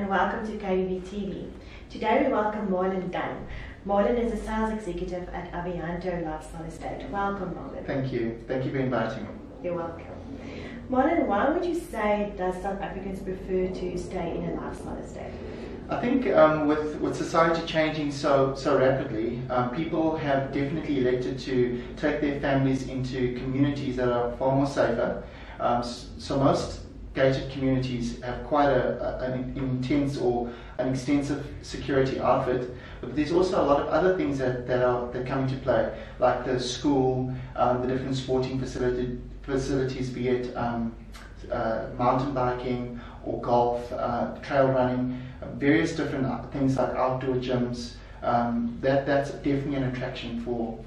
welcome to KBB TV. Today we welcome Marlon Dunn. Marlon is a sales executive at Avianto Lifestyle Estate. Welcome, Marlon. Thank you. Thank you for inviting me. You're welcome. Marlon, why would you say does South Africans prefer to stay in a lifestyle estate? I think with society changing so rapidly, people have definitely elected to take their families into communities that are far more safer. So most gated communities have quite an intense or an extensive security outfit, but there's also a lot of other things that come into play, like the school, the different sporting facilities, be it mountain biking or golf, trail running, various different things like outdoor gyms. That's definitely an attraction for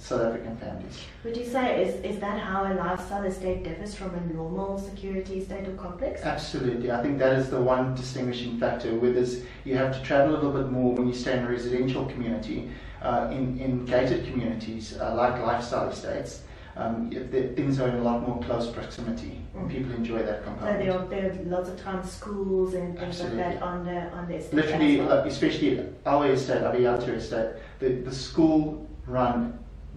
South African families. Would you say is that how a lifestyle estate differs from a normal security estate or complex? Absolutely. I think that is the one distinguishing factor. Whereas you have to travel a little bit more when you stay in a residential community. In gated communities like lifestyle estates, things are in a lot more close proximity, and people enjoy that component. So there are lots of times schools and things like that on the estate. Literally, especially our estate, Avianto estate, the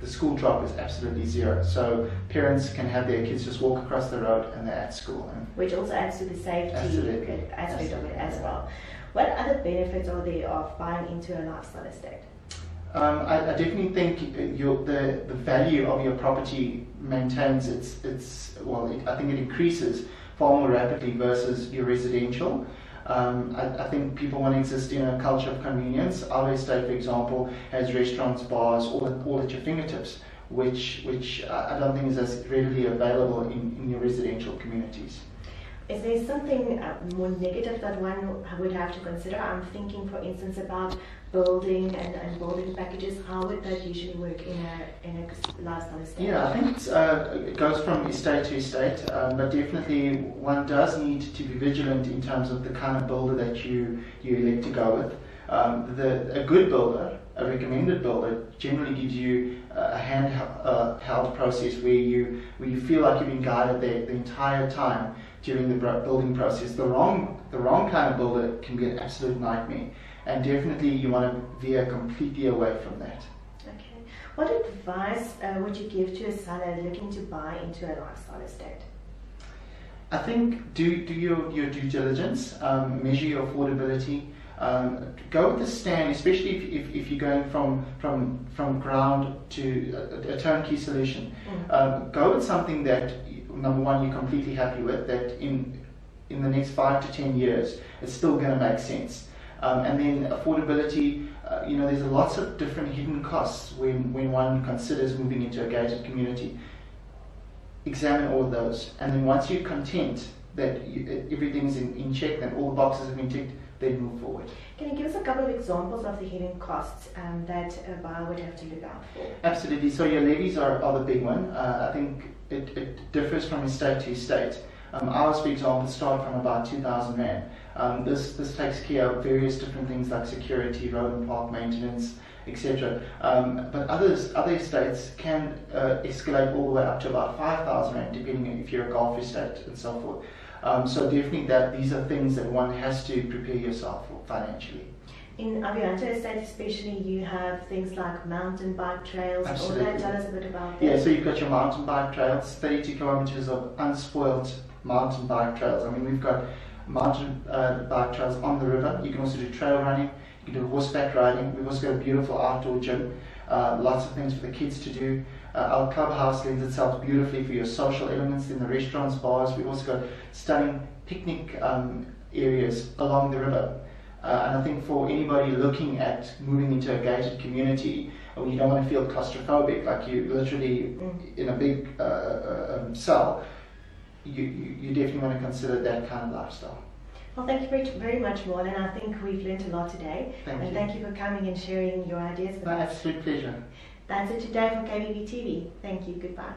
school drop is absolutely zero. So parents can have their kids just walk across the road and they're at school. Which also adds to the safety aspect of it as well. What other benefits are there of buying into a lifestyle estate? I definitely think the value of your property maintains I think it increases far more rapidly versus your residential. I think people want to exist in a culture of convenience. Our estate, for example, has restaurants, bars, all at your fingertips, which I don't think is as readily available in your residential communities. Is there something more negative that one would have to consider? I'm thinking, for instance, about building and building packages. How would that usually work in a lifestyle estate? Yeah, I think it goes from estate to estate, but definitely one does need to be vigilant in terms of the kind of builder that you elect to go with. A good builder, a recommended builder, generally gives you a handheld process where you feel like you've been guided the entire time during the building process. The wrong kind of builder can be an absolute nightmare, and definitely you want to veer completely away from that. Okay. What advice would you give to a seller looking to buy into a lifestyle estate? I think do your due diligence, measure your affordability. Go with the stand, especially if you're going from ground to a turnkey solution. Go with something that, number one, you're completely happy with, that in the next 5 to 10 years it's still going to make sense. And then affordability, there's lots of different hidden costs when one considers moving into a gated community. Examine all of those, and then once you're content that everything's in check, then all the boxes have been ticked, then move forward. Can you give us a couple of examples of the hidden costs that a buyer would have to look out for? Absolutely. So your levies are the big one. I think it differs from estate to estate. Ours, for example, start from about 2,000 Rand. This takes care of various different things like security, road and park maintenance, etc. But other estates can escalate all the way up to about 5,000 Rand, depending if you're a golf estate and so forth. So definitely these are things that one has to prepare yourself for financially. In Avianto estate especially, you have things like mountain bike trails. Absolutely. And all that. Tell us a bit about that. Yeah, so you've got your mountain bike trails, 32 kilometers of unspoilt mountain bike trails. I mean, we've got mountain bike trails on the river. You can also do trail running, you can do horseback riding. We've also got a beautiful outdoor gym, lots of things for the kids to do. Our clubhouse lends itself beautifully for your social elements in the restaurants, bars. We've also got stunning picnic areas along the river. And I think for anybody looking at moving into a gated community, you don't want to feel claustrophobic, like you're literally in a big cell, you definitely want to consider that kind of lifestyle. Well, thank you very much, Marlon. I think we've learned a lot today. Thank you for coming and sharing your ideas with us. My absolute pleasure. That's it today for KBB TV. Thank you. Goodbye.